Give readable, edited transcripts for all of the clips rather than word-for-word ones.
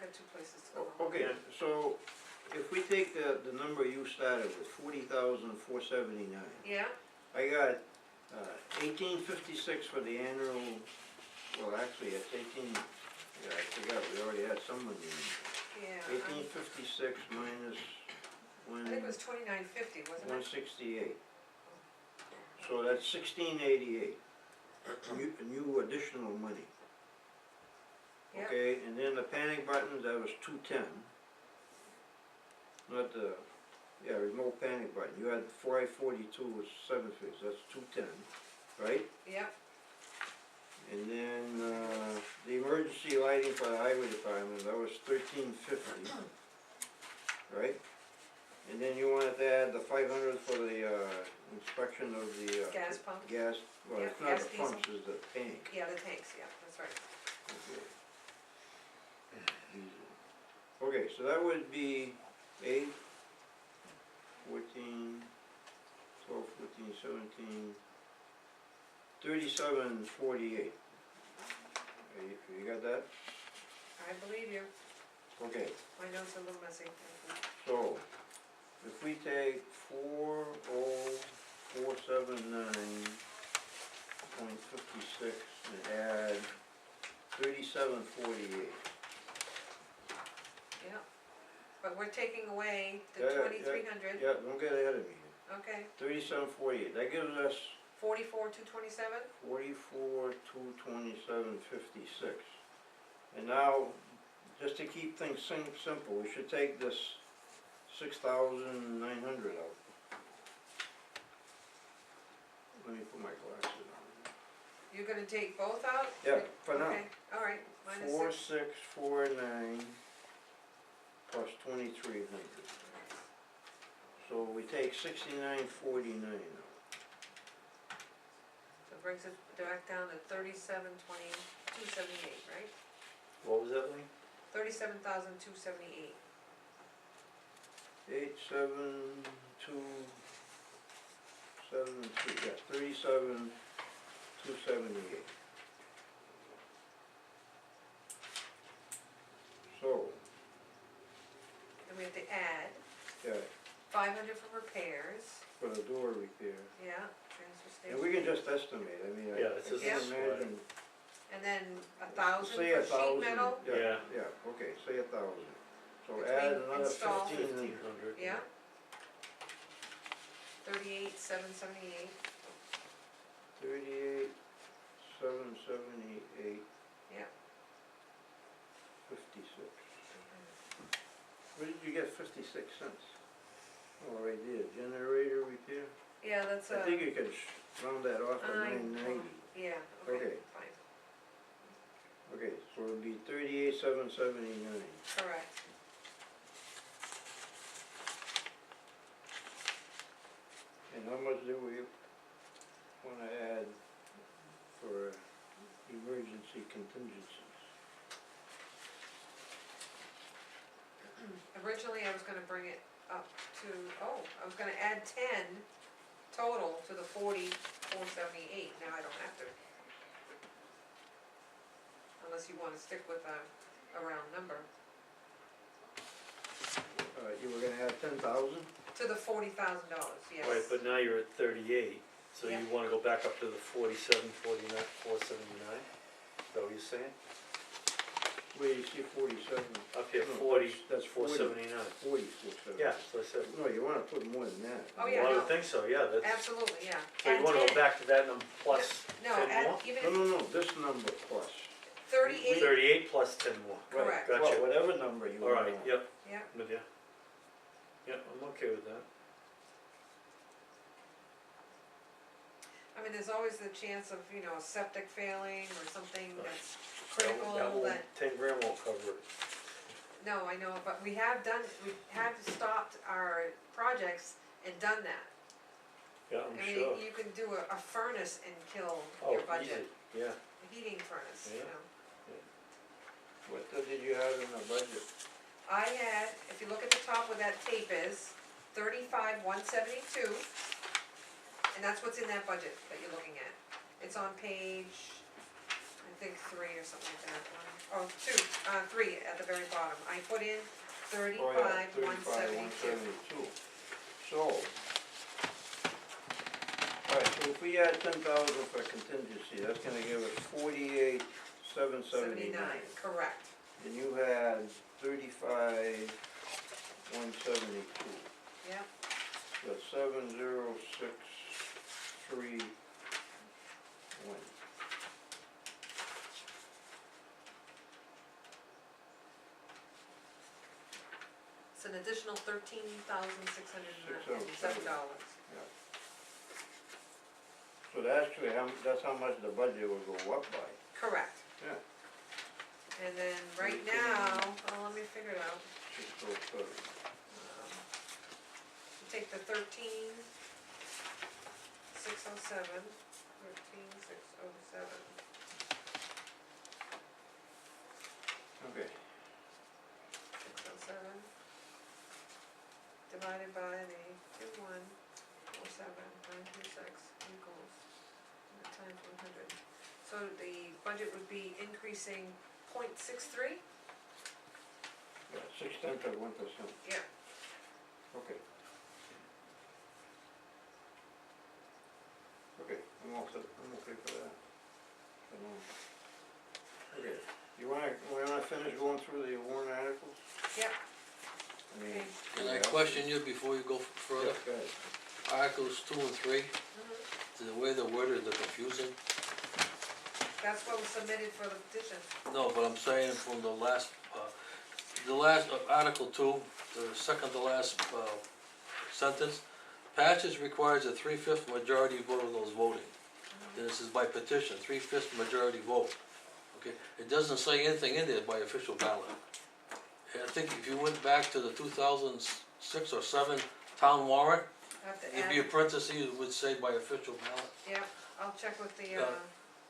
got two places to go. Okay, so if we take the number you started with, 40,479, Yeah, I got 1856 for the annual, well, actually, it's 18, yeah, I forgot, we already had some money in there. yeah. 1856 minus I think it was 2950, wasn't it? 168. So that's 1688, new additional money. Yep. Okay, and then the panic buttons, that was 210. Not the, yeah, remote panic button, you had 542 was 750, that's 210, right? Yep, And then, the emergency lighting for the highway department, that was 1350, right? And then you wanted to add the 500 for the, inspection of the, gas pump. gas, well, Yeah, it's not gas the diesel. pumps, it's the tank. Yeah, the tanks, yeah, that's right. Okay. Okay, so that would be 8, 14, 12, 14, 17, 3748. You got that? I believe you. Okay, My notes are a little messy. so if we take 40479.56 and add 3748. Yeah, but we're taking away the Yeah, 2300. Yeah, don't get ahead of me here. Okay, 3748, that gives us 44,227. 44,227.56. And now, just to keep things simple, we should take this 6,900 out. Let me put my glasses on. You're gonna take both out? Yeah, for now. Okay, all right, minus 4649 plus 2,300. So we take 6949 out. So it brings it back down to 37,278, right? What was that, Lee? 37,278. 87272, yeah, 37,278. So, Then we have to add yeah, 500 for repairs. for the door repair. Yeah, transfer station. And we can just estimate, I mean, Yeah, I it's can just- imagine. And then 1,000 Say for 1,000, sheet metal. yeah, yeah, okay, say 1,000. So Between add another install- 1,500. 1,500. Yeah. 38,778. 38,778. Yeah. 56. Where did you get 56 cents? Oh, right there, generator repair. Yeah, that's I think you could round that off to I- 990. yeah, Okay. okay, fine, Okay, so it'd be 38,779. correct. And how much do we wanna add for emergency contingencies? Originally, I was gonna bring it up to, I was gonna add 10 total to the 44,78, now I don't have to. Unless you wanna stick with a round number, You were gonna add 10,000? to the $40,000, yes. Right, but now you're at 38, so Yeah. you wanna go back up to the 47, 49, 479? Is that what you're saying? Where you see 47? Up here, No, 40, that's 40. 479. 44,779. Yeah, so I said, No, you wanna put more than that. Oh, yeah, well, I no. would think so, yeah, that's, Absolutely, yeah. so you Add wanna go 10. back to that number plus No, 10 add, more? even No, if no, no, this number plus. 38, 38 plus 10 more. Right, Correct. Gotcha. well, whatever number you want. Alright, yep, yeah, with ya. Yep, I'm okay with that. I mean, there's always the chance of, septic failing or something that's That critical won't- that, 10 grand won't cover it. no, I know, but we have stopped our projects and done that. Yeah, I'm I sure. mean, you can do a furnace and kill Oh, your budget, easy, yeah. a heating furnace, Yeah. What did you have in the budget? I had, if you look at the top where that tape is, 35,172, and that's what's in that budget that you're looking at. It's on page, I think 3 or something like that, 1, oh, three at the very bottom, I put in Oh, yeah, 35,172. So. Alright, so if we add 10,000 for contingency, that's gonna give us 48,779. Correct, And you had 35,172. yeah, That's 70631. it's an additional $13,607. So that's how much the budget will go up by. Correct. Yeah. And then right now, let me figure it out. 607. You take the 13,607. Okay. 607 divided by the 2147,926 equals times 100. So the budget would be increasing 0.63? Yeah, 0.6%. Yeah. Okay. Okay, I'm okay for that. For now. Okay, we wanna finish going through the warrant articles? Yep. I mean, Okay. Can I question you before you go further? Yeah, go ahead. Articles 2 and 3, the way they're worded, they're confusing. That's what was submitted for the petition. No, but I'm saying from the last Article 2, the second to last, sentence, passage requires a 3/5 majority vote of those voting. Then it says by petition, 3/5 majority vote, okay? It doesn't say anything in there by official ballot. And I think if you went back to the 2006 or 7 town warrant, I have to there'd be a add, parenthesis that would say by official ballot. yeah, I'll check with the,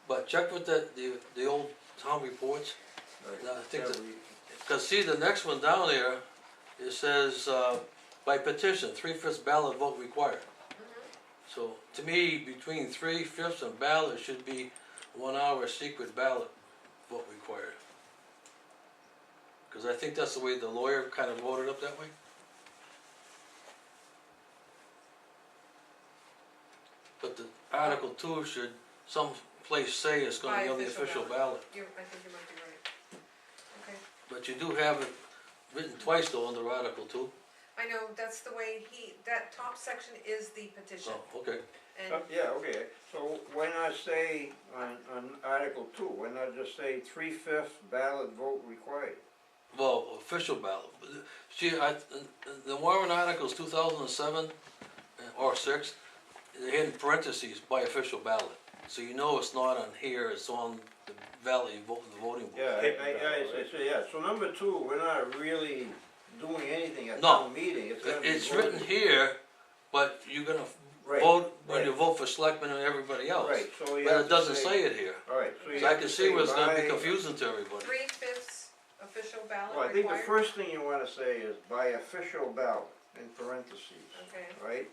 But check with the old town reports, Right. I think Yeah, that- cause see the next one down there, it says, by petition, 3/5 ballot vote required. So, to me, between 3/5 and ballot should be 1 hour secret ballot vote required. Cause I think that's the way the lawyer kind of wrote it up that way. But the Article 2 should someplace say it's gonna be on the official ballot. I think you might be right. Okay, But you do have it written twice though under Article 2. I know, that's the way that top section is the petition, Oh, okay. and, Yeah, okay, so why not say on Article 2, why not just say 3/5 ballot vote required? Well, official ballot. See, the warrant articles 2007 or 6, they had in parentheses by official ballot. So you know it's not on here, it's on the voting book. Yeah, so number 2, we're not really doing anything at No. town meeting, it's gonna be It's voted. written here, but you're gonna Right, vote when right. you vote for selectmen and everybody else. Right, so you But have it to doesn't say it here. Alright, so you So I have can to see where it's gonna be by- confusing to everybody. 3/5 official ballot Well, I think the required? first thing you wanna say is by official ballot, in parentheses, Okay, right?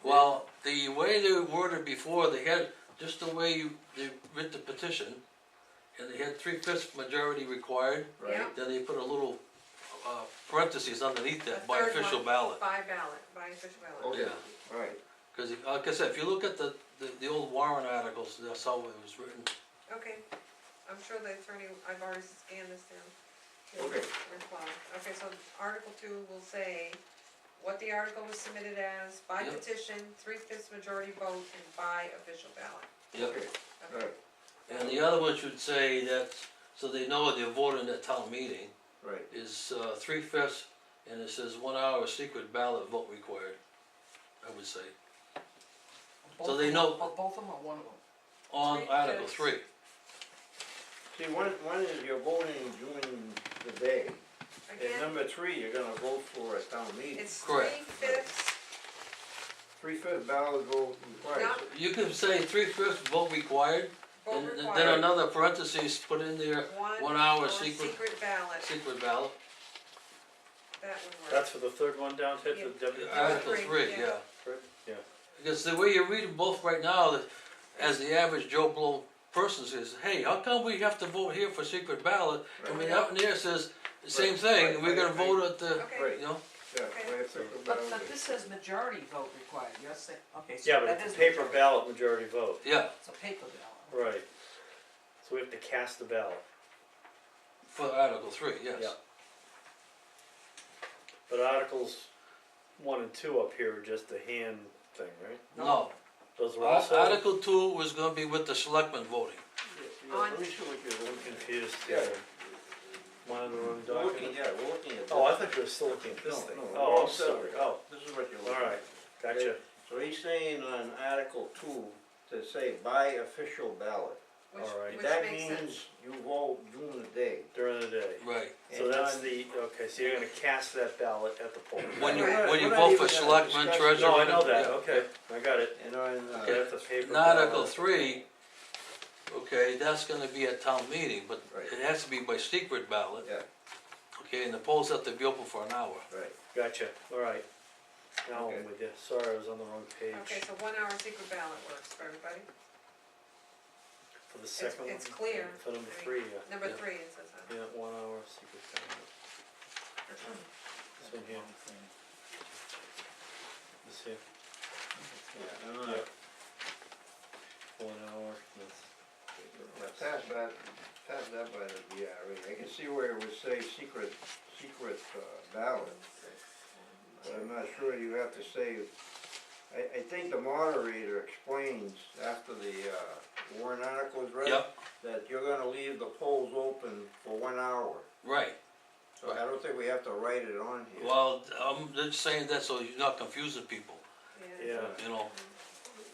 Well, the way they worded before, they had, just the way they writ the petition, and they had 3/5 majority required, Right, Yeah. then they put a little, parentheses underneath The that, by third official one. ballot. by official ballot. okay, Yeah. alright, Cause like I said, if you look at the old warrant articles, that's how it was written. Okay, I'm sure the attorney, I've already scanned this down. Okay. Reply. Okay, so Article 2 will say what the article was submitted as, by Yep. petition, 3/5 majority vote, and by official ballot. Yep. okay, alright, And the other one should say that, so they know they're voting at town meeting, right, is 3/5, and it says 1 hour secret ballot vote required, I would say, Both So of they them- know- Both of them or one of them? on 3/5. Article 3. see, one is you're voting during the day, and Again, number 3, you're gonna vote for a town meeting. it's Correct. 3/5, 3/5 ballot vote required. Not- You can say 3/5 vote required, vote and then required, another parentheses put in there, 1 hour or secret ballot, secret ballot. that would work. That's for the third one down, Ted, for Yeah. W? Article Three, 3, yeah. yeah. Fred? Yeah. Because the way you read them both right now, as the average Joe Blow person says, hey, how come we have to vote here for secret ballot? I Right. mean, up in there says the same Right, thing, right, and we're gonna right, vote at the, Okay. Right. you know? Yeah, Okay. by official But ballot. this says majority vote required, you're saying, okay, so Yeah, but that it's is a paper majority. ballot majority vote. Yeah, It's a paper ballot. Right. So we have to cast the ballot. for Article 3, yes. Yeah. But Articles 1 and 2 up here are just a hand thing, right? No, Those are also. Article 2 was gonna be with the selectmen voting. Yeah, let me see what you're I'm looking at. confused. Yeah. Am I on the wrong We're looking, document? yeah, we're looking at this. Oh, I thought you were still looking at this No, thing. no, Oh, we're I'm sorry. separate. Oh, This is what you're looking at. alright, gotcha. So he's saying on Article 2 to say by official ballot. Alright. Which That makes sense. means you vote during the day. During the day. Right. So And that's on- the, okay, so you're gonna cast that ballot at the poll. When you, Right. when you We're not vote even for gonna selectmen, discuss treasurer. No, I know that, yeah. okay, I got it. And on, Okay. That's a paper In ballot. Article 3, okay, that's gonna be at town meeting, but Right. it has to be by secret ballot. Yeah. Okay, and the polls have to be open for an hour. right, Gotcha, alright. Now Okay. I'm with you, sorry, I was on the wrong page. Okay, so 1 hour secret ballot works for everybody. For the second one? It's clear. For number I mean, 3, yeah. Number Yeah. 3, it says that. Yeah, 1 hour secret ballot. This one here, this here, yeah, I'm gonna, Yeah. 1 hour, pass that by the DRA. I can see where it would say secret ballot, but I'm not sure you have to say, I think the moderator explains after the, warrant article is read, Yep, that you're gonna leave the polls open for 1 hour. right. So I don't think we have to write it on here. Well, I'm just saying that so you're not confusing people, yeah. you know?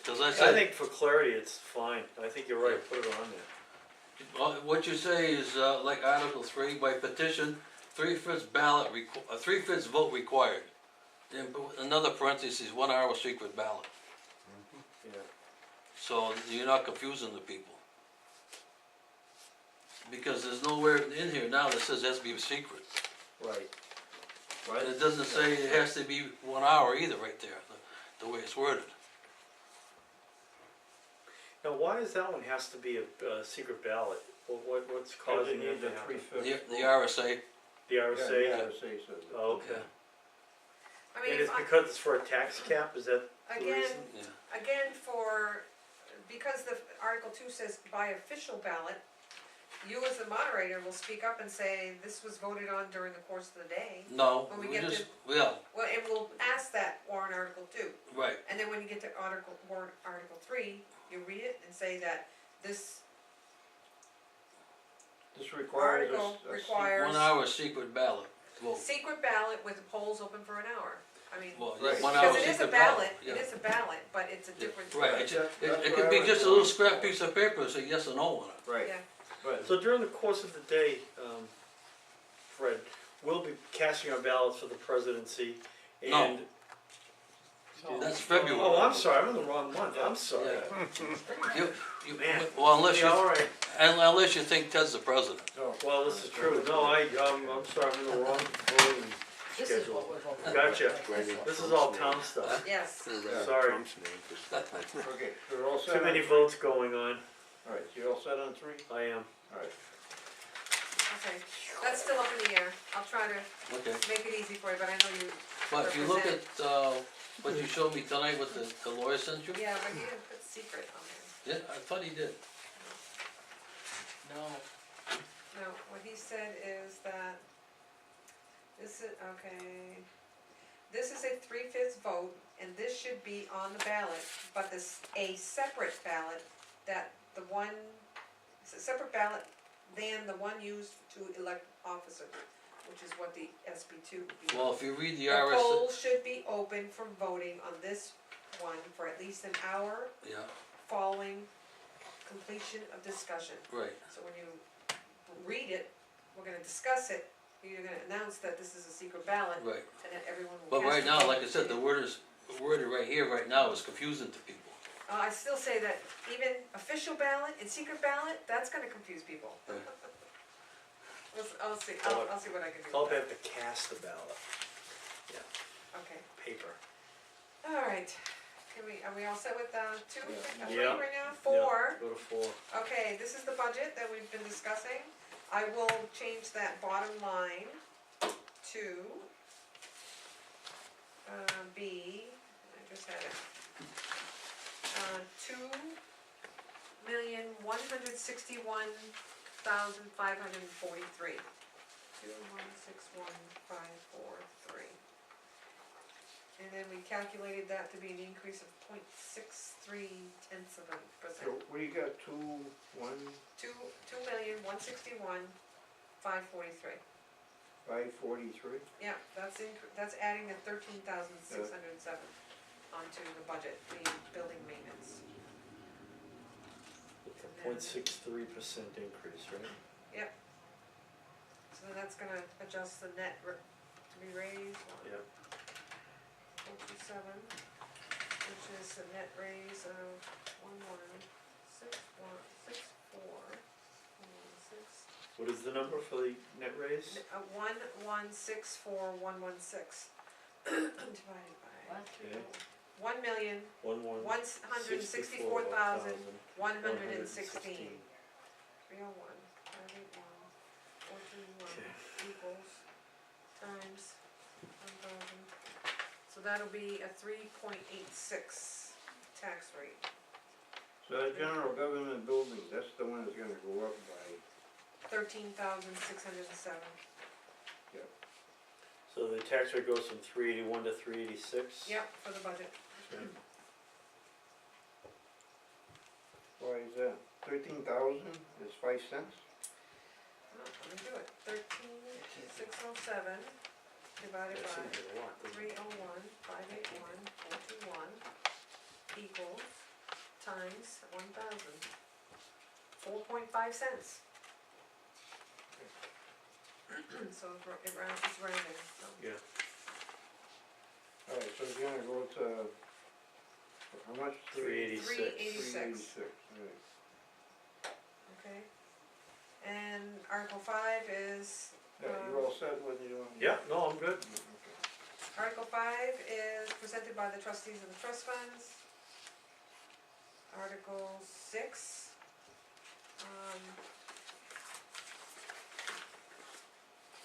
Cause I I said, think for clarity, it's fine, I think you're right, put it on there. well, what you say is, like Article 3, by petition, 3/5 ballot, 3/5 vote required. Then another parenthesis, 1 hour secret ballot, Yeah, so you're not confusing the people. Because there's nowhere in here now that says it has to be secret. right. And it doesn't say it has to be 1 hour either, right there, the way it's worded. Now, why is that one has to be a secret ballot? What's Cause you causing need that the to happen? 3/5. The RSA, The Yeah, RSA? the RSA says that. Oh, okay. I mean, And if it's because it's for a tax cap, is that the again, reason? yeah, again, because the Article 2 says by official ballot, you as the moderator will speak up and say, this was voted on during the course of the day. no, When we we get just, yeah, Well, and we'll ask that warrant Article 2. right, And then when you get to warrant Article 3, you read it and say that this This requires article a requires 1 hour secret ballot vote. secret ballot with the polls open for an hour. I mean, Well, Right. 1 hour because it is a secret ballot, ballot, yeah. it is a ballot, but it's a different. Right, Right, it's that's it what could I be was just a little doing. scrap piece of paper, say yes or no on it. Right, Yeah, but, So during the course of the day, Fred, we'll be casting our ballots for the presidency No. and. That's February. Oh, I'm sorry, I'm in the wrong month, I'm sorry. Yeah. You, Man. well, unless Yeah, you, alright, unless you think Ted's the president. no, well, this is true, no, I'm sorry, I'm in the wrong voting This is schedule. what we're voting. Gotcha, this is all town stuff, yes. sorry, okay, so we're all set too on many 3? votes going on, Alright, so you're all set on 3? I am. Alright, Okay, that's still up in the air. I'll try to Okay, make it easy for you, but I know you, but if you look at, what you showed me tonight with the lawyer sent you, yeah, but you didn't put secret on there. yeah, I thought he did. No, No, what he said is that, this is, okay, this is a 3/5 vote, and this should be on the ballot, but this, a separate ballot, that the one, it's a separate ballot than the one used to elect officers, which is what the SB2 would be. Well, if you read the The RSA, polls should be open for voting on this one for at least an hour yeah, following completion of discussion. right, So when you read it, we're gonna discuss it, you're gonna announce that this is a secret ballot, right. and that everyone will But cast right a now, vote. like I said, the worded right here, right now is confusing to people. I still say that even official ballot and secret ballot, that's gonna confuse people. Yeah. I'll see what I can do I'll with that. have to cast the ballot, Okay, paper. alright. are we all set with, two, Yeah. three Yeah. right now? Four, Go to 4. okay, this is the budget that we've been discussing. I will change that bottom line to, be, I just had it, 2,161,543. 2,161,543. And then we calculated that to be an increase of 0.63%. So we got 2,153. 2,161,543. Yeah, that's adding the 13,607 onto the budget, the building maintenance. It's a 0.63% increase, right? So then that's gonna adjust the net to be raised, Yep. 427, which is a net raise of 1,161,641,116. What is the number for the net raise? 1,164,116 divided by Okay. 1,164,116. 301, 581, 431 Okay. equals times 1,000. So that'll be a 3.86 tax rate. So that general government building, that's the one that's gonna go up by, 13,607. So the tax rate goes from 381 to 386? Yep, for the budget. Okay. why is that? 13,000 is 5 cents? Oh, let me do it. 13,607 divided That by seems a lot, doesn't it? 301, 581, 421 equals times 1,000. 4.5 cents. So it rounds, it's rounding, so. Yeah. Alright, so it's gonna go to, how much? 386. 386. 386, alright. Okay. And Article 5 is, Yeah, you all set with your? Yeah, no, I'm good. Okay. Article 5 is presented by the trustees of the trust funds. Article 6,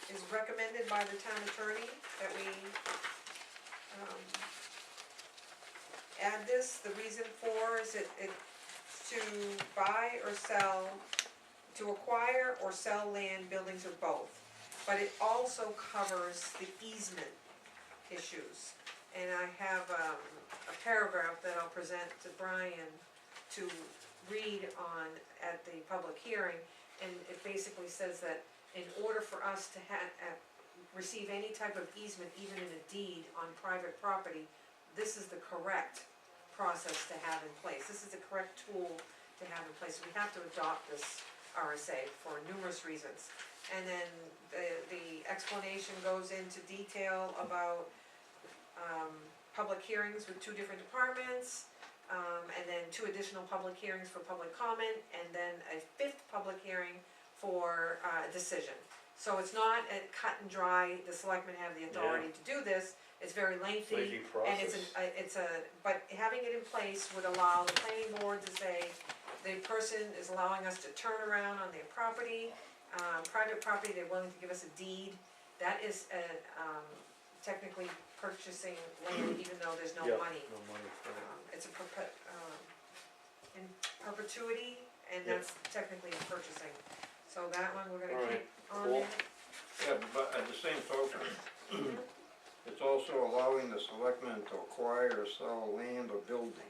is recommended by the town attorney that we, add this. The reason for is it's to buy or sell, to acquire or sell land, buildings, or both. But it also covers the easement issues. And I have, a paragraph that I'll present to Brian to read on at the public hearing. And it basically says that in order for us to receive any type of easement, even in a deed on private property, this is the correct process to have in place. This is the correct tool to have in place. We have to adopt this RSA for numerous reasons. And then the explanation goes into detail about, public hearings with 2 different departments, and then 2 additional public hearings for public comment, and then a 5th public hearing for, a decision. So it's not a cut and dry, the selectmen have the authority to do this, it's very lengthy. Lengthy process. And but having it in place would allow the planning board to say, the person is allowing us to turn around on their property, private property, they're willing to give us a deed. That is, technically purchasing land even though there's no Yeah, money. no money for it. It's a in perpetuity, and Yep. that's technically purchasing. So that one we're gonna Alright, keep on cool. there. Yeah, but at the same token, it's also allowing the selectmen to acquire or sell land or buildings.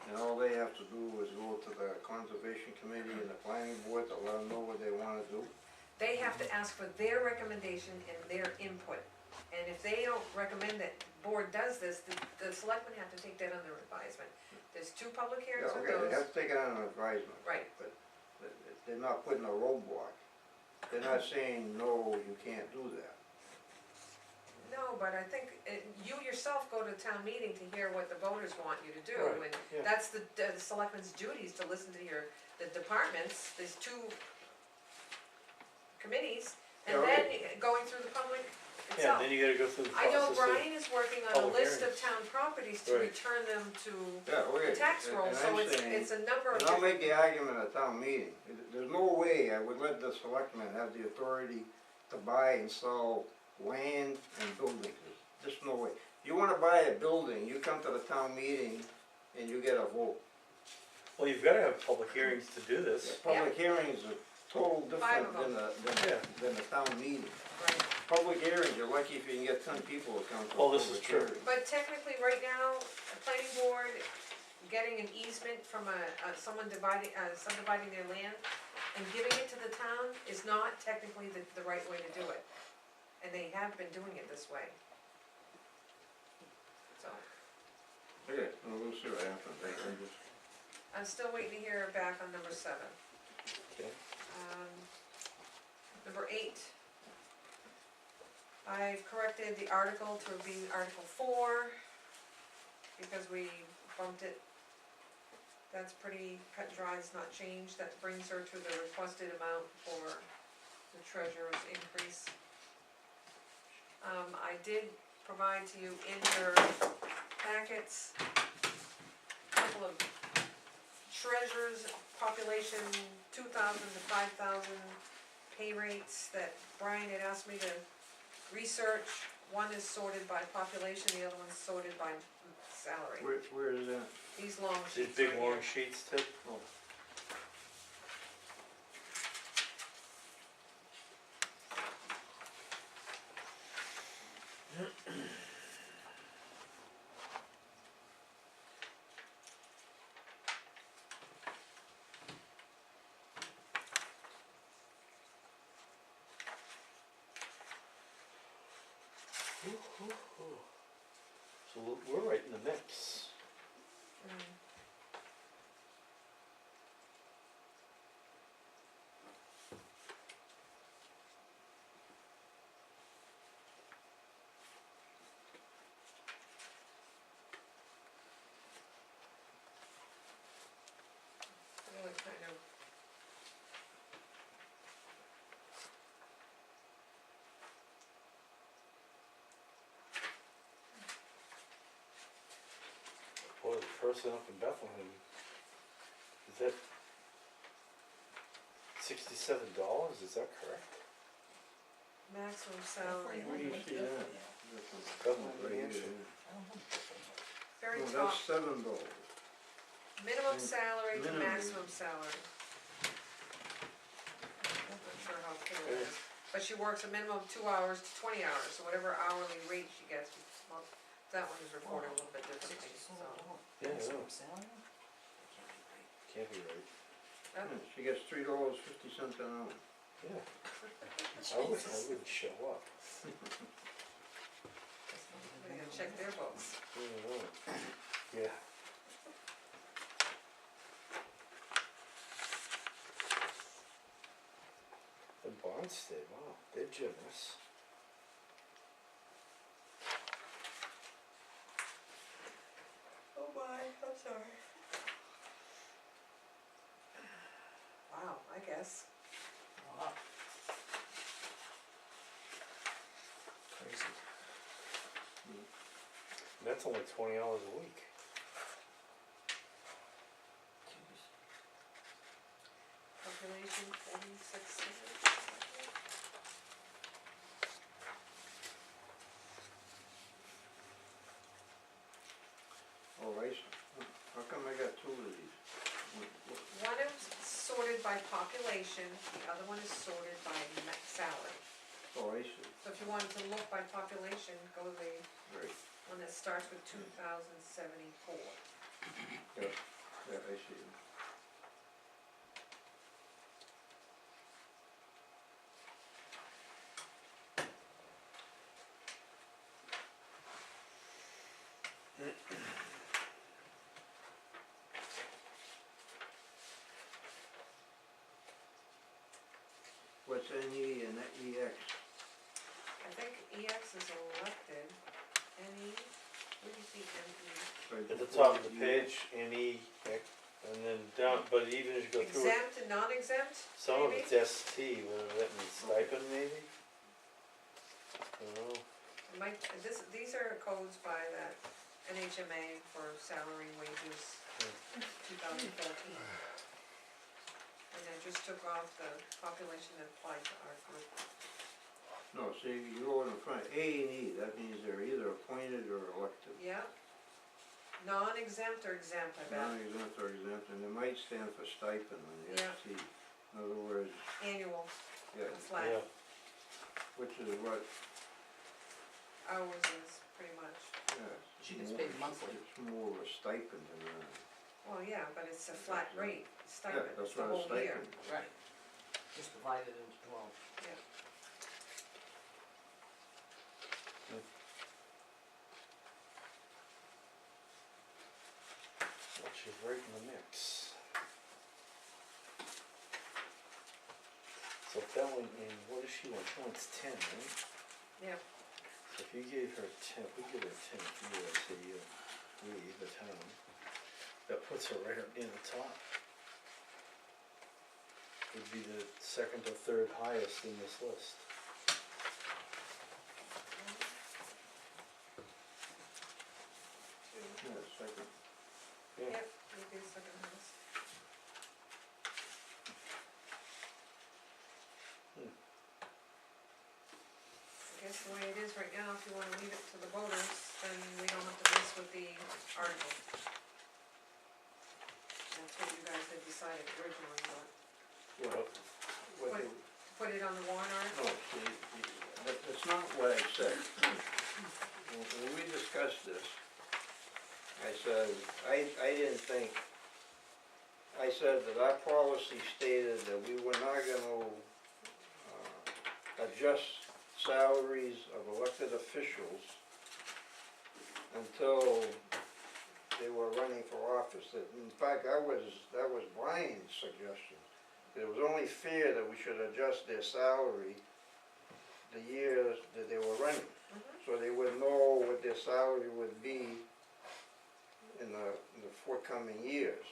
And all they have to do is go to the conservation committee and the planning board to let them know what they wanna do. They have to ask for their recommendation and their input. And if they don't recommend that the board does this, the selectmen have to take that under advisement. There's 2 public Yeah, hearings with okay, they those. have to take it on an advisement. Right. But they're not putting a roadblock. They're not saying, no, you can't do that. No, but I think, you yourself go to town meeting to hear what the voters want you to do. Right, And yeah. that's the selectmen's duties, to listen to the departments, there's 2 committees. And Yeah, then okay. going through the public Yeah, itself. then you gotta go through the I know process of, Brian is working on a public list of hearings. town properties to Right. return them to Yeah, okay. the tax and- roll, and so I'm it's, saying- it's a number of And I'll different. make the argument at town meeting, there's no way I would let the selectmen have the authority to buy and sell land and buildings, there's just no way. You wanna buy a building, you come to the town meeting and you get a vote. well, you've gotta have public hearings to do this. Public hearings are total Five different of than the town meeting. Right. Public hearings, you're lucky if you can get 10 people to come to a Well, this is public true. hearing. But technically, right now, the planning board getting an easement from someone subdividing their land and giving it to the town is not technically the right way to do it. And they have been doing it this way. So, Okay, well, we'll see what happens, I'm still waiting to hear back on number 7. Okay. Number 8. I've corrected the article to be Article 4, because we bumped it. That's pretty cut and dry, it's not changed, that brings her to the requested amount for the treasurer's increase. I did provide to you in your packets, a couple of treasurers, population 2,000 to 5,000 pay rates that Brian had asked me to research. One is sorted by population, the other one's sorted by salary. Where is that? These long These sheets big right long here. sheets too? Oh. So we're right in the mix. Mm. Really kind of. Boy, the person up in Bethlehem, is that $67, is that correct? Maximum salary, Where do you see that? Government Right here, Hampshire. yeah. very No, top, that's $7. minimum salary to minimum. maximum salary. I'm not sure how clear it is, but she works a minimum of 2 hours to 20 hours, so whatever hourly rate she gets, well, that one is reported a little bit differently, so. Yeah, I know. Salary? Can't be right. that- Yeah, she gets $3.50 an hour. Yeah. I wouldn't show up. We gotta check their books. Yeah. The bond state, wow, they're generous. Oh my, I'm sorry. Wow, I guess. Wow. Crazy. And that's only 20 hours a week. Jeez. Population 46. Oh, I see. How come I got 2 of these? One is sorted by population, the other one is sorted by salary. Oh, I see, So if you wanted to look by population, go to the right, one that starts with 2,074. yeah, I see. What's NE and EX? I think EX is elected, NE, where do you see NE? Right At the before top of the EX. page, NE, and then down, but even as you go through it, Exempt and non-exempt, some of maybe? it's ST, whether that means stipend maybe? I don't know. these are codes by that NHMA for salary wages, 2014. And I just took off the population that applied to our group. No, see, you go in the front, A and E, that means they're either appointed or elected. Yeah. Non-exempt or exempt, I bet. Non-exempt or exempt, and it might stand for stipend on the Yeah. ST. In other words, Annual, yeah, flat. Yeah. which is what, Ours is pretty much. yeah. She gets more- paid monthly. It's more of a stipend than a, Well, yeah, but it's a flat rate stipend, yeah, that's it's the what a whole year. stipend. Right. Just divided into 12. Yeah. Well, she's right in the mix. So if that one, and what does she want? She wants 10, right? Yeah. So if you gave her 10, if we give her 10, you would say you, we, the town, that puts her right up near the top. Would be the second or third highest in this list. Yeah, second. Yeah. Yep, we'll do second highest. I guess the way it is right now, if you wanna leave it to the voters, then we don't have to mess with the article. That's what you guys had decided originally, but Well, what What? they, to put it on the warrant no, article? that's not what I said. When we discussed this, I said, I didn't think, I said that our policy stated that we were not gonna, adjust salaries of elected officials until they were running for office. That, in fact, that was Brian's suggestion. It was only fair that we should adjust their salary the years that they were running, so they would know what their salary would be in the forthcoming years.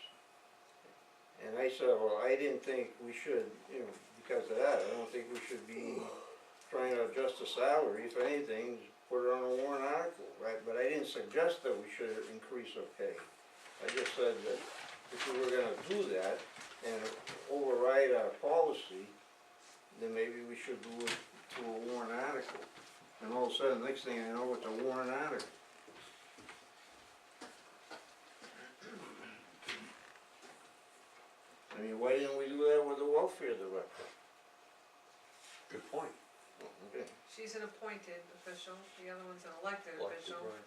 And I said, well, I didn't think we should, you know, because of that, I don't think we should be trying to adjust the salary. If anything, just put it on a warrant article, right? But I didn't suggest that we should increase our pay. I just said that if we were gonna do that and override our policy, then maybe we should do it to a warrant article. And all of a sudden, next thing I know, it's a warrant article. I mean, why didn't we do that with the welfare director? Good point. Okay. She's an appointed official, the other one's an elected Elected, official. right.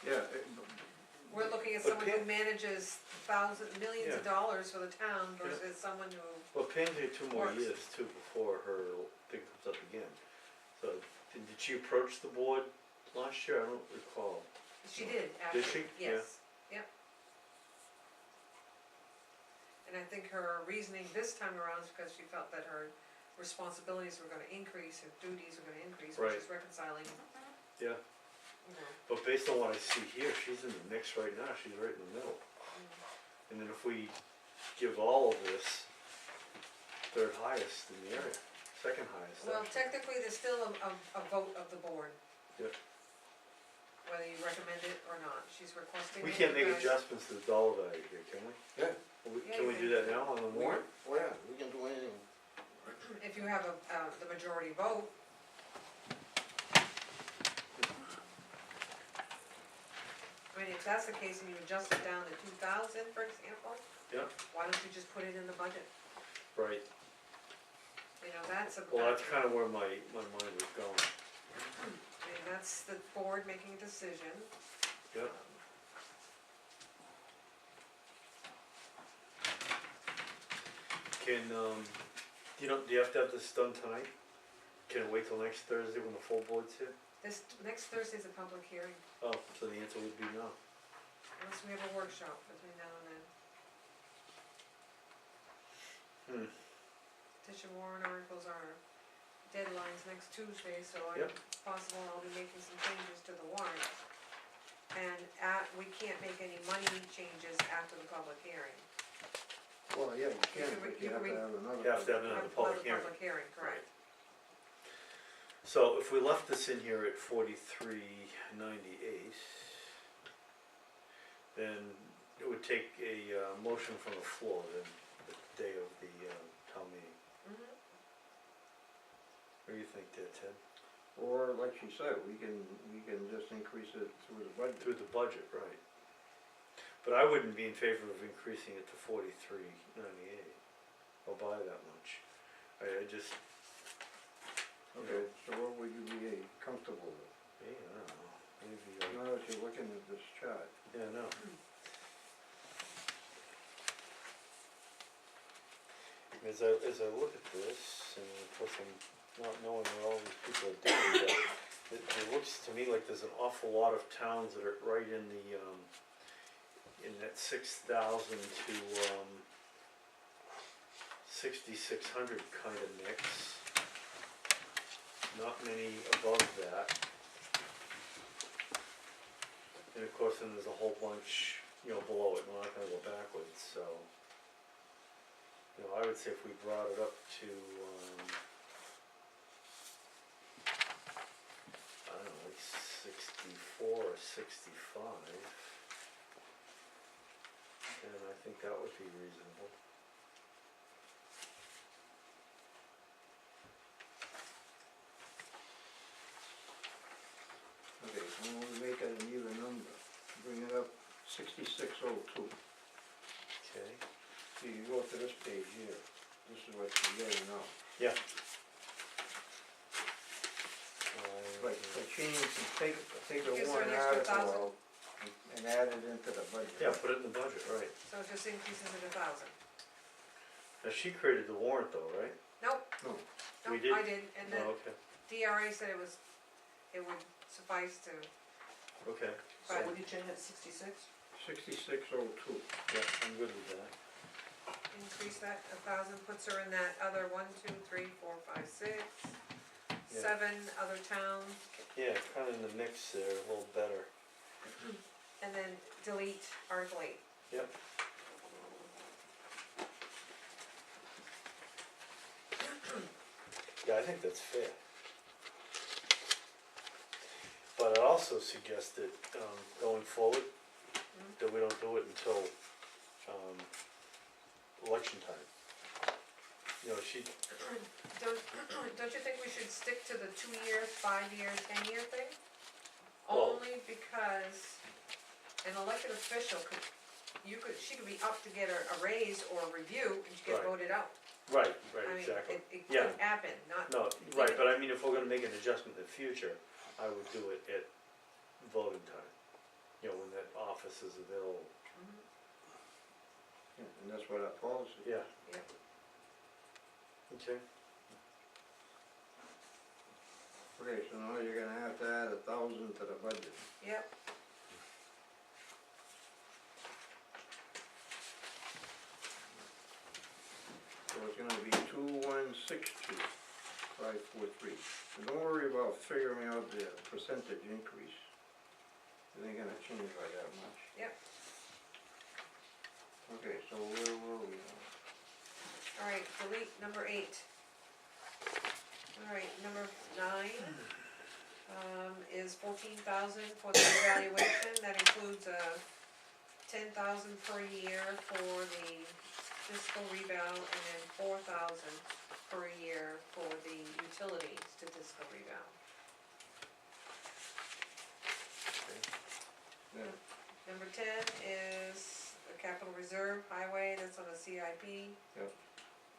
Yeah, We're looking at But someone who Pam- manages millions of dollars for the town versus someone who, Well, Pam's here 2 more Works. years too before her thing comes up again. So, did she approach the board last year? I don't recall. she did actually, she? Yeah. yes, yep. And I think her reasoning this time around is because she felt that her responsibilities were gonna increase, her duties were gonna increase, which Right. is reconciling, Yeah. you know. But based on what I see here, she's in the mix right now. She's right in the middle. And then if we give all of this, third highest in the area, second highest. Well, actually. technically, there's still a vote of the board. Yep. Whether you recommend it or not, she's requesting We that can't you make guys- adjustments to the dollar value here, can we? Yeah. Yeah, Can you we do can. that now on the warrant? Well, yeah, we can do anything. If you have the majority vote. I mean, if that's the case and you adjust it down to 2,000, for example. Yeah. Why don't you just put it in the budget? Right. You know, that's a. Well, that's kind of where my mind was going. I mean, that's the board making a decision. Yep. Can, do you have to have this done tonight? Can it wait till next Thursday when the full board's here? This, next Thursday's a public hearing, Oh, so the answer would be no. unless we have a workshop between now and then. Petition warrant articles are deadlines next Tuesday, so Yep. it's possible I'll be making some changes to the warrant. And we can't make any money changes after the public hearing. Well, yeah, you can, can but you you have to can have another. You have to have another public hearing. Public hearing, correct. So if we left this in here at 43.98, then it would take a motion from the floor then, the day of the town meeting. Mhm. What do you think there, Ted? Or like she said, we can just increase it through the budget. Through the budget, right. But I wouldn't be in favor of increasing it to 43.98, or by that much. I just, Okay, so what would you be comfortable with? I don't know, maybe, like, Now that you're looking at this chart. yeah, no. As I look at this, and of course I'm not knowing what all these people are doing, but it looks to me like there's an awful lot of towns that are right in the, in that 6,000 to 6,600 kind of mix. Not many above that. And of course, then there's a whole bunch, below it, we're not gonna go backwards, so. I would say if we brought it up to, I don't know, like 64 or 65, then I think that would be reasonable. Okay, so I'm gonna make it an even number, bring it up 6602. Okay. See, you go to this page here, this is what you're getting now. Yeah. But change, take the Gives her an warrant extra article out and add it into the budget. Yeah, put it in the budget, right. So it just increases it 1,000. Now, she created the warrant though, right? Nope, No, We nope, did? I did, and then Oh, okay, DRA said it would suffice to, okay. So Right. would you change it to 66? 6602. Yeah, I'm good with that. increase that 1,000, puts her in that other 1, 2, 3, 4, 5, 6, Yeah. 7 other towns, Yeah, kinda in the mix there, a little better. and then delete Article 8. Yep. Yeah, I think that's fair. But I also suggested, going forward, that we don't do it until, election time. She, Don't you think we should stick to the 2-year, 5-year, 10-year thing? Well- Only because an elected official she could be up to get a raise or a review and she gets Right. voted out. right, I mean, exactly. it Yeah. could happen, not, No, right, but I mean, if we're gonna make an adjustment in the future, I would do it at voting time. When that office is available. Mhm. Yeah, and that's what our policy. Yeah. Yep. Okay. Okay, so now you're gonna have to add 1,000 to the budget. Yep, So it's gonna be 2162,543. And don't worry about figuring out the percentage increase. It ain't gonna change by that much. Yep. Okay, so where were we now? alright, delete number 8. Alright, number 9, is 14,000 for the evaluation, that includes, 10,000 per year for the fiscal rebound, and then 4,000 per year for the utilities to fiscal rebound. Yeah. Number 10 is the capital reserve highway, that's on the CIP. Yep.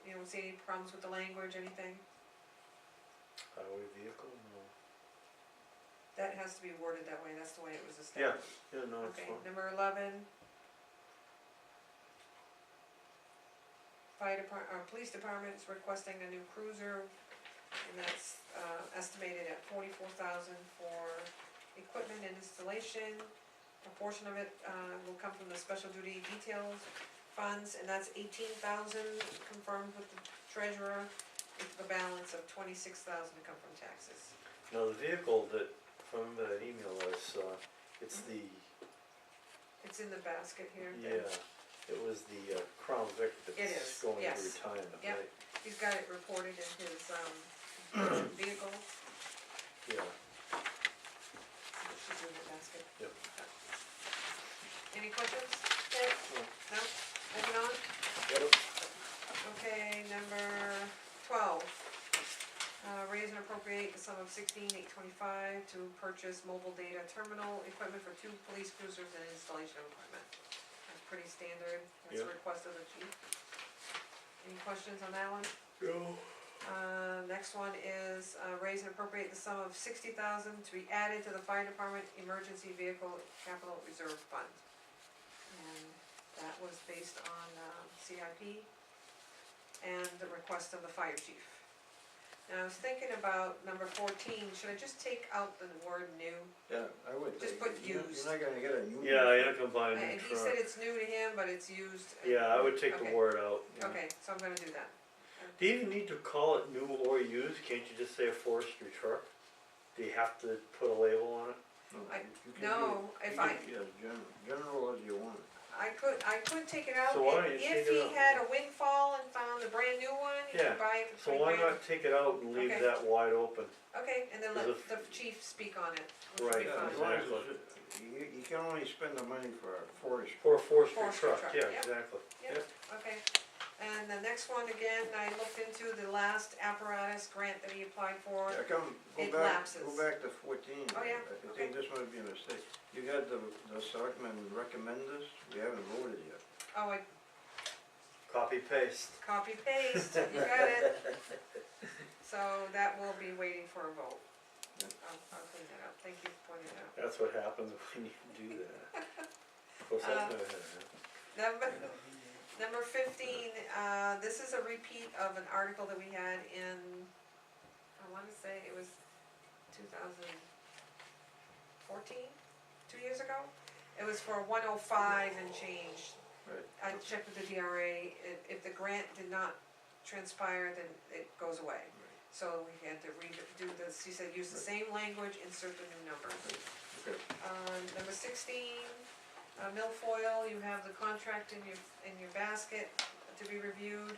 You don't see any problems with the language, anything? Highway vehicle, no. That has to be worded that way, that's the way it was Yeah, established. yeah, no, it's Okay, fine. number 11. Police department's requesting a new cruiser, and that's, estimated at 44,000 for equipment and installation. A portion of it, will come from the special duty details funds, and that's 18,000 confirmed with the treasurer, with the balance of 26,000 to come from taxes. Now, the vehicle that, if I remember that email was, it's the, It's in the basket here. yeah, it was the Crown Vic It that's is, going yes. into retirement, Yep. right? He's got it reported in his, vehicle. Yeah, She's in the basket. Yep. Any questions? Okay, no, moving on? Okay, number 12. Raise and appropriate the sum of $16,825 to purchase mobile data terminal equipment for 2 police cruisers and installation equipment. That's pretty standard, that's a Yeah. request of the chief. Any questions on that one? no, Next one is, raise and appropriate the sum of $60,000 to be added to the fire department emergency vehicle capital reserve fund. And that was based on, CIP and the request of the fire chief. Now, I was thinking about number 14, should I just take out the word new? Yeah, I would Just think, put you're used. not gonna get a new. yeah, in a combined He truck. said it's new to him, but it's used. Yeah, I would take the Okay. word out. Yeah. Okay, so I'm gonna do that. Do you even need to call it new or used? Can't you just say a forestry truck? Do you have to put a label on it? No, I- you can no, do- if you I- can- Yeah, general as you want it. I could take it out, So why don't and you if take it he out? had a windfall and found a brand new one, he Yeah, could buy it for So 20 why grand. not take it out and leave Okay. that wide open? Okay, and then let Because the chief speak on it, which would Right, be Yeah, fine. as long as Exactly. you can only spend the money for a forest. For a forestry Forestry truck, truck, yeah, yep. exactly. Yep, okay. And the next one, again, I looked into the last apparatus grant that he applied for. Yeah, go It back, lapses. go back to 14. Oh, yeah, I okay. think this might be a mistake. You got the selectmen recommend this, we haven't voted yet. Oh, I Copy paste. copy paste, you got it. So that will be waiting for a vote. Yeah. I'll clean that up, thank you for pointing it out. That's what happens when you do that. Of course, that's never gonna happen. Number 15, this is a repeat of an article that we had in, I wanna say it was 2014, 2 years ago? It was for 105 and change. Right. I checked with the DRA, if the grant did not transpire, then it goes away. So we had to redo this, he said, use the same language, insert the new numbers. Okay. Number 16, milfoil, you have the contract in your basket to be reviewed.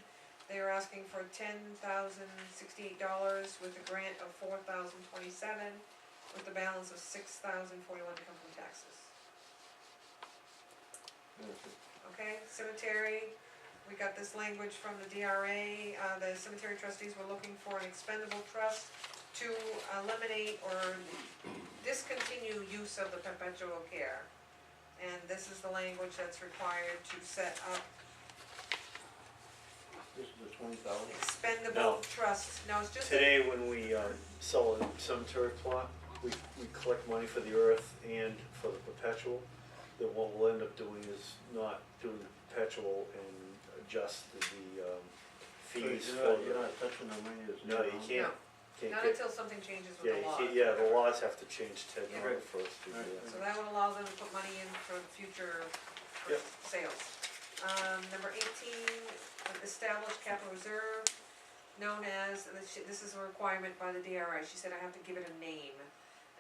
They are asking for $10,068 with a grant of $4,027, with the balance of $6,041 to come from taxes. Okay, cemetery, we got this language from the DRA, the cemetery trustees were looking for an expendable trust to eliminate or discontinue use of the perpetual care. And this is the language that's required to set up This is the 20,000. expendable No. trust, no, it's just. Today, when we sell a cemetery plot, we collect money for the earth and for the perpetual. Then what we'll end up doing is not doing the perpetual and adjust the fees So for you're the. not touching the money that's. No, you can't, Not get, until something changes yeah, with the you law. can't, yeah, the laws have to change Ted Yeah. Nord first to do Right. that. So that would allow them to put money in for future Yep. sales. Number 18, established capital reserve, known as, this is a requirement by the DRI, she said I have to give it a name.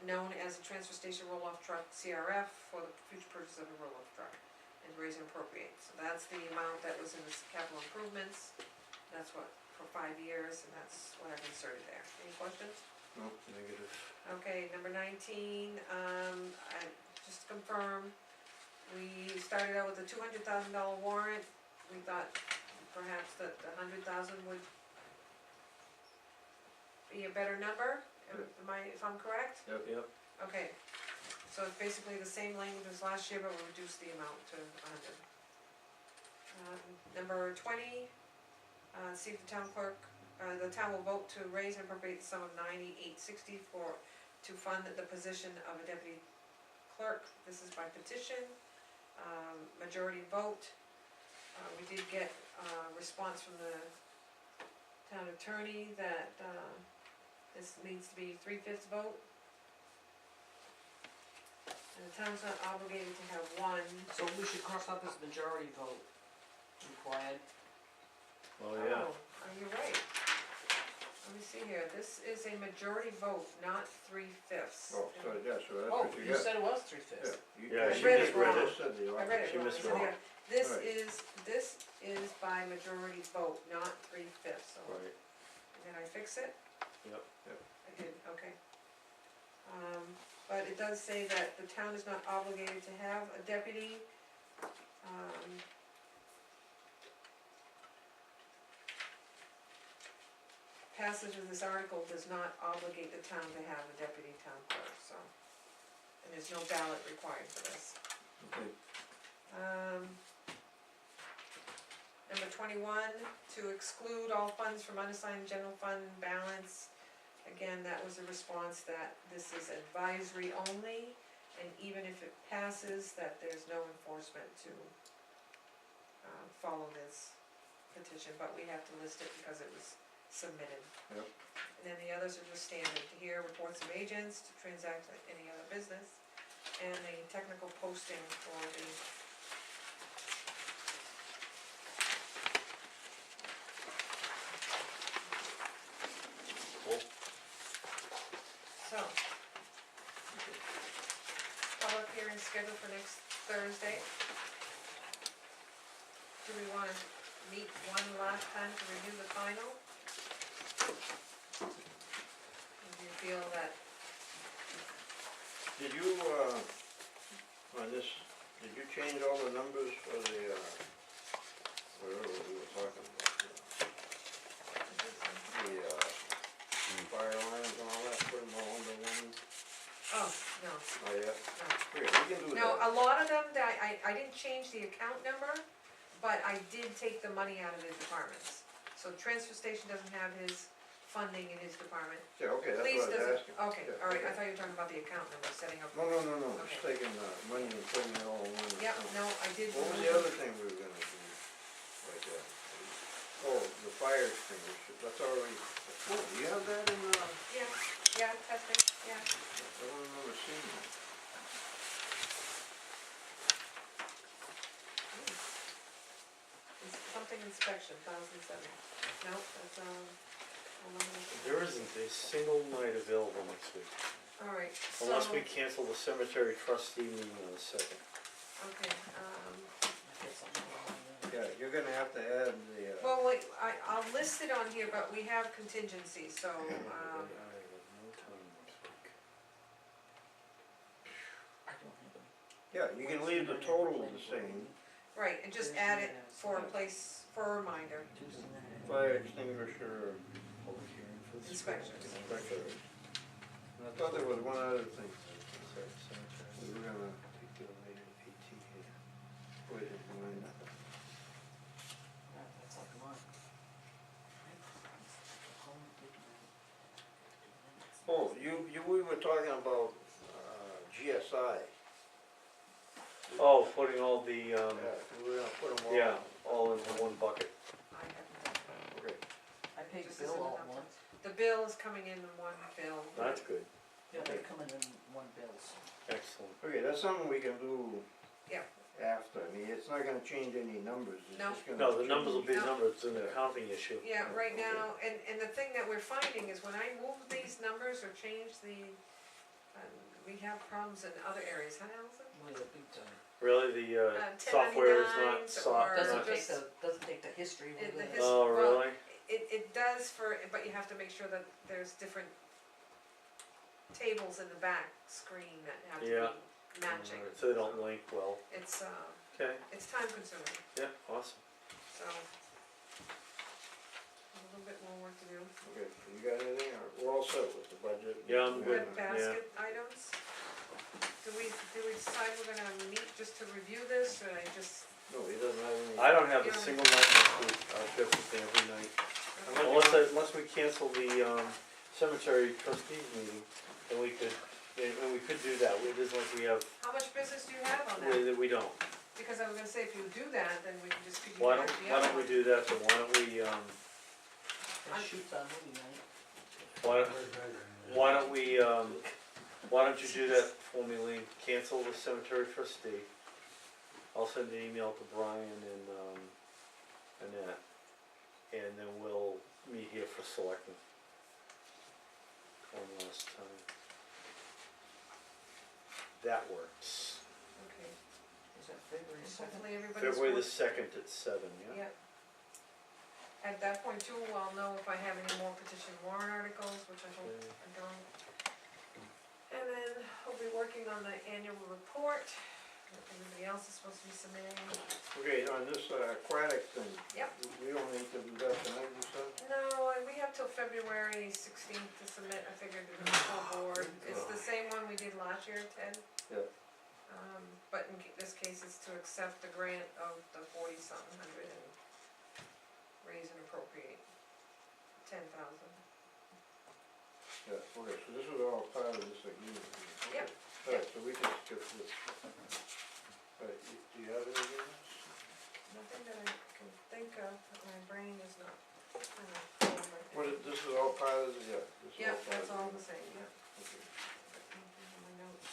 Known as a transfer station roll-off truck, CRF, for the future purchase of a roll-off truck, and raise and appropriate. So that's the amount that was in the capital improvements, that's what, for 5 years, and that's what I've inserted there. Any questions? No. Negative. Okay, number 19, just to confirm, we started out with a $200,000 warrant. We thought perhaps that the 100,000 would be a better number, if I'm correct? Yep. Okay, so it's basically the same language as last year, but we reduced the amount to 100. Number 20, see if the town clerk, the town will vote to raise and appropriate the sum of $98.60 to fund the position of a deputy clerk. This is by petition, majority vote. We did get a response from the town attorney that this needs to be 3/5 vote. And the town's not obligated to have one. So we should cross out this majority vote required. Oh, yeah. Oh, you're right. Let me see here, this is a majority vote, not 3/5. Oh, so, yeah, so that's Oh, what you you got. said it was Yeah. 3/5. Yeah, I she read it misread wrong. it. Just said the I read it She wrong. misread Yeah. This Right. is by majority vote, not 3/5, so, Right, did I fix it? yep. I did, okay. it does say that the town is not obligated to have a deputy. Passage of this article does not obligate the town to have a deputy town clerk, so, and there's no ballot required for this. Okay, Number 21, to exclude all funds from unassigned general fund balance. Again, that was a response that this is advisory only, and even if it passes, that there's no enforcement to follow this petition, but we have to list it because it was submitted. Yep. And then the others are just standard, to hear reports of agents, to transact any other business, and a technical posting for the Cool. So, public hearing scheduled for next Thursday. Do we wanna meet one last time to review the final? Or do you feel that, did you, on this, did you change all the numbers for the, whatever we were talking about? The, fire lines and all that, put them all under one, oh, no, oh, yeah, no. okay, we can do that. No, a lot of them, I didn't change the account number, but I did take the money out of the departments. So the transfer station doesn't have his funding in his department. Yeah, okay, that's Police what I was doesn't, asking. okay, Yeah, alright, I okay. thought you were talking about the account number, setting up. No, just Okay. taking, money and putting it all in one Yep, account. no, I did. What was the other thing we were gonna do, like that? Oh, the fire extinguisher, that's already, oh, do you have that in, Yeah, testing, yeah. I don't remember seeing that. It's something inspection, 1,007. No, that's, There isn't a single night available next week, alright, so. unless we cancel the cemetery trustee meeting on the second. Okay, Get something wrong there. Yeah, you're gonna have to add the, well, wait, I'll list it on here, but we have contingency, so, I have no time next week. I don't have any. yeah, you can leave the total the same, right, and just add it for a place, for a reminder. Tuesday night. fire extinguisher, Public hearing for the Inspections. inspector. And I thought there was one other thing, Cemetery. we were gonna Take the related PTA. put it in. That's like mine. Oh, we were talking about, GSI. Oh, putting all the, Yeah, we were gonna put them all. yeah, all into one bucket. I haven't. Okay, I paid Just Bill isn't all enough. once. The bill is coming in one bill. That's good, Yeah, they're coming in one bill, so. excellent. okay, that's something we can do. Yeah. After, I mean, it's not gonna change any numbers, it's No. just gonna. No, the numbers will be No. numbers, it's an accounting issue. Yeah, right now, and the thing that we're finding is when I move these numbers or change the, we have problems in other areas, huh, Allison? We had a big time. Really, the, software is not, 1099s soft, or- Doesn't not, take the, doesn't take the history with the it. his- oh, well, really? It does for, but you have to make sure that there's different tables in the back screen that have to Yeah. be matching. Alright, so they don't link well, It's okay, time consuming, yeah, awesome. so. A little bit more work to do. Okay, you got anything, or we're all set with the budget? Yeah, I'm good. Red basket items. Do we decide we're gonna meet just to review this, or I just, No, he doesn't have any. I don't have a Yeah. single night next week, I'll do everything every night. Unless we cancel the, cemetery trustees meeting, then we could, and we could do that, it isn't like we have, how much business do you have on that? we don't. Because I was gonna say, if you do that, then we can just figure Why out don't, the why other don't we one. do that, then why don't we, It shoots on movie night. why don't we, why don't you do that for me, Lee, cancel the cemetery trustee. I'll send an email to Brian and, Annette, and then we'll meet here for selectmen. One last time. That works. Okay, Is that February and second? hopefully everybody's. February the work- 2nd at 7, yeah? Yep. At that point too, I'll know if I have any more petition warrant articles, which I hope Okay. I don't. And then hopefully working on the annual report, that everybody else is supposed to be submitting. Okay, on this aquatic thing. Yep. We don't need to do that tonight, you said? No, and we have till February 16th to submit, I figured, to the full board. It's the same one we did last year, Ted. Yeah. But in this case, it's to accept the grant of the 40-something hundred and raise and appropriate 10,000. Yeah, okay, so this is all part of this agreement. Okay. Yep. Alright, so we can skip this. Alright, do you have anything else? Nothing that I can think of, my brain is not, full right now. What, this is all part of the, yeah, this is Yeah, all part that's of all the the same, yeah. Okay. My notes.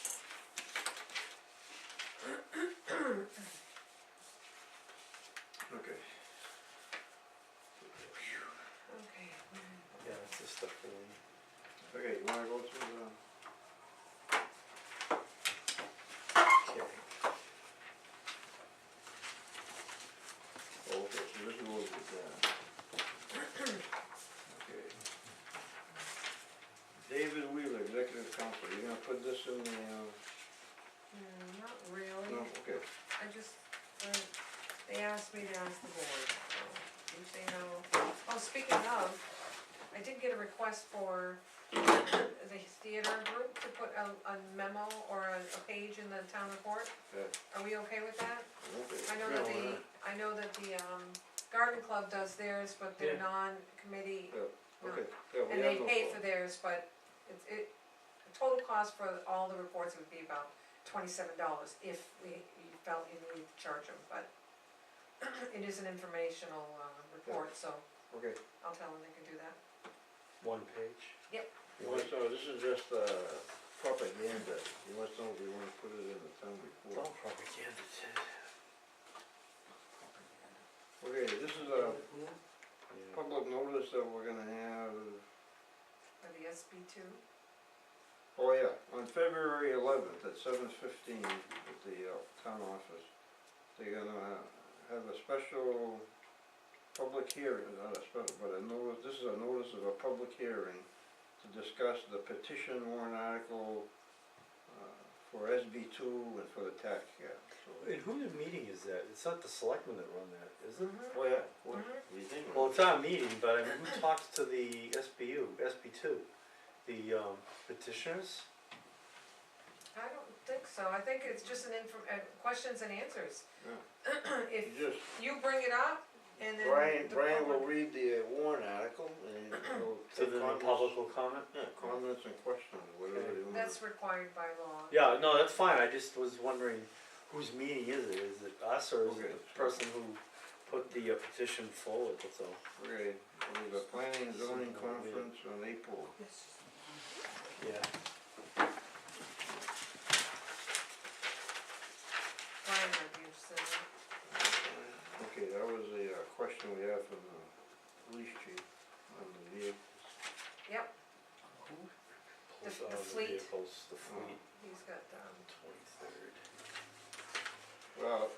Okay. Okay. Yeah, that's the stuff for me. Okay, you wanna go through the, Okay. oh, okay, so this is what we did, okay. David Wheeler, Executive Council, you gonna put this in the, Not really. no, okay, I just, they asked me to ask the board, so you say no. Oh, speaking of, I did get a request for the theater group to put a memo or a page in the town report. yeah, Are we okay with that? okay. I know Yeah, that why not? I know that the, garden club does theirs, but they're Yeah. non-committee, Okay, yeah, we and have they no pay for problem. theirs, but the total cost for all the reports would be about $27 if you felt you needed to charge them, but it is an informational, report, so Okay, I'll tell them they can do that. One page? Yep. you want to know, this is just, propaganda, you must know if you wanna put it in the town It's report. all propaganda, Ted. Okay, this is a Yeah. public notice that we're gonna have, For the SB2, oh yeah, on February 11th at 7:15 at the town office, they're gonna have a special public hearing, not a special, but a notice, this is a notice of a public hearing to discuss the petition warrant article for SB2 and for the tax cap, so. And whose meeting is that? It's not the selectmen that run that, is it? Mhm. Oh yeah, what, Mhm. what do you think? Well, it's our meeting, but I mean, who talks to the SB2? The petitioners? I don't think so, I think it's just questions and answers. Yeah. If You just, you bring it up, and then Brian the will public- read the warrant article and he'll So take then the comments. public will comment? Yeah, comments and questions, whatever Okay. they want. That's required by law. Yeah, no, that's fine, I just was wondering whose meeting is it? Is it us or is Okay. it the person who put the petition forward, that's all? Okay, we have a planning and zoning conference on April. Yeah. Brian might be interested in it. Okay, that was a question we had from the police chief on the vehicles. Yep, The fleet. Vehicles, the fleet, he's got, 23rd. Well,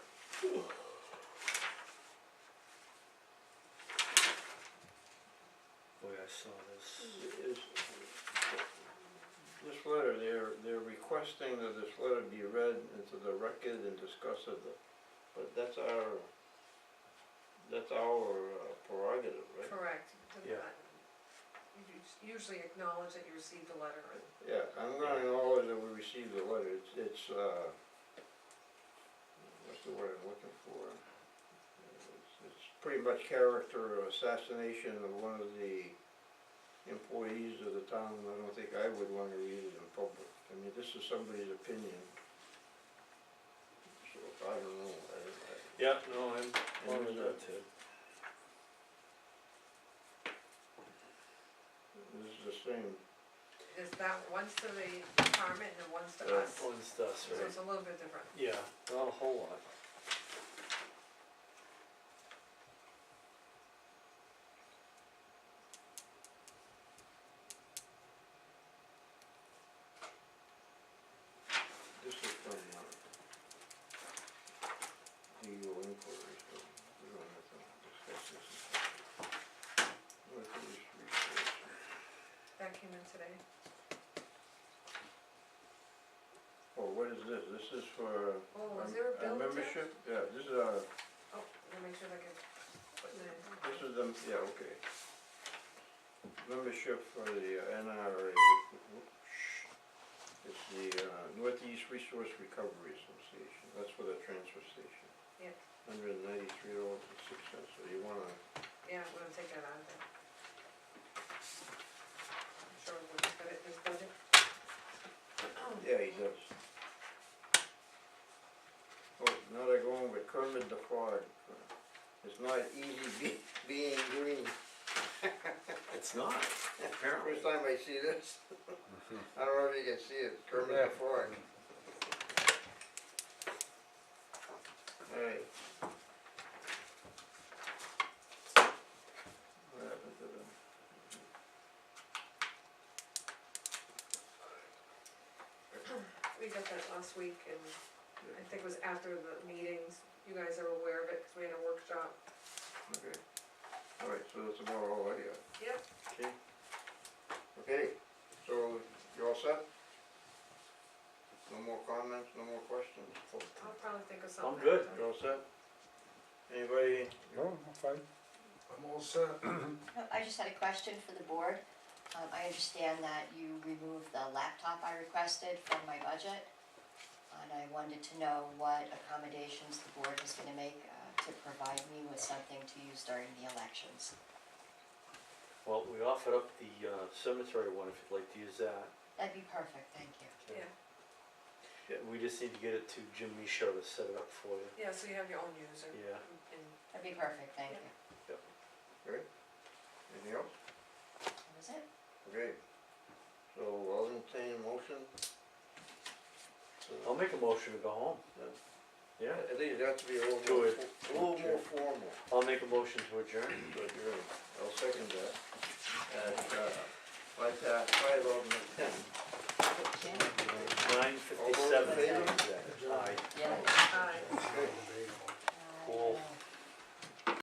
Boy, I saw this. is, this letter, they're requesting that this letter be read into the record and discussed at the, but that's our prerogative, right? correct. Yeah. You usually acknowledge that you received a letter, and Yeah, I'm gonna acknowledge that we received the letter, it's what's the word I'm looking for? It's pretty much character assassination of one of the employees of the town, I don't think I would wanna read it in public, I mean, this is somebody's opinion. So, I don't know, Yeah, no, I'm fine with that, too. this is the same, there's that, one's to the department and one's to us, One's dust, so right? it's a little bit different. Yeah, not a whole lot. this is from, DO inquiries, so we don't have to discuss this. Police research. That came in today. is this? This is for Oh, is there a bill attached? membership? Yeah, this is Oh, let me make sure I can put it in. this is the, yeah, okay. Membership for the NRA. It's the Northeast Resource Recovery Association, that's for the transfer station. Yeah. $193.06, so you wanna, Yeah, I'm gonna take that out of there. I'm sure we'll just put it in this budget. yeah, he does. Oh, now they're going with Kermit the Frog. It's not easy being green. It's not, apparently. First time I see this. I don't know if you can see it, Kermit the Frog. Alright. What happened to them? We got that last week and I think it was after the meetings. You guys are aware of it because we had a workshop. Okay. Alright, so that's about all I got. Yep. Okay. Okay, so you all set? No more comments, no more questions? I'll probably think of something. I'm good. after. You all set? Anybody? No, I'm fine. I'm all set. I just had a question for the board. I understand that you removed the laptop I requested from my budget. And I wanted to know what accommodations the board was gonna make to provide me with something to use during the elections. Well, we offered up the cemetery one, if you'd like to use that. That'd be perfect, thank you. Yeah, Yeah, we just need to get it to Jim Michaud to set it up for you. yeah, so you have your own user. Yeah. And That'd be perfect, thank Yeah. you. Anything else? That was it. Okay. So I'll entertain a motion. I'll make a motion to go home. Yeah, At least it has to be a little Do more, it. a little more formal. I'll make a motion to adjourn. But you're right. I'll second that. At 5:10. 9:57. All those in favor? Aye. Yeah.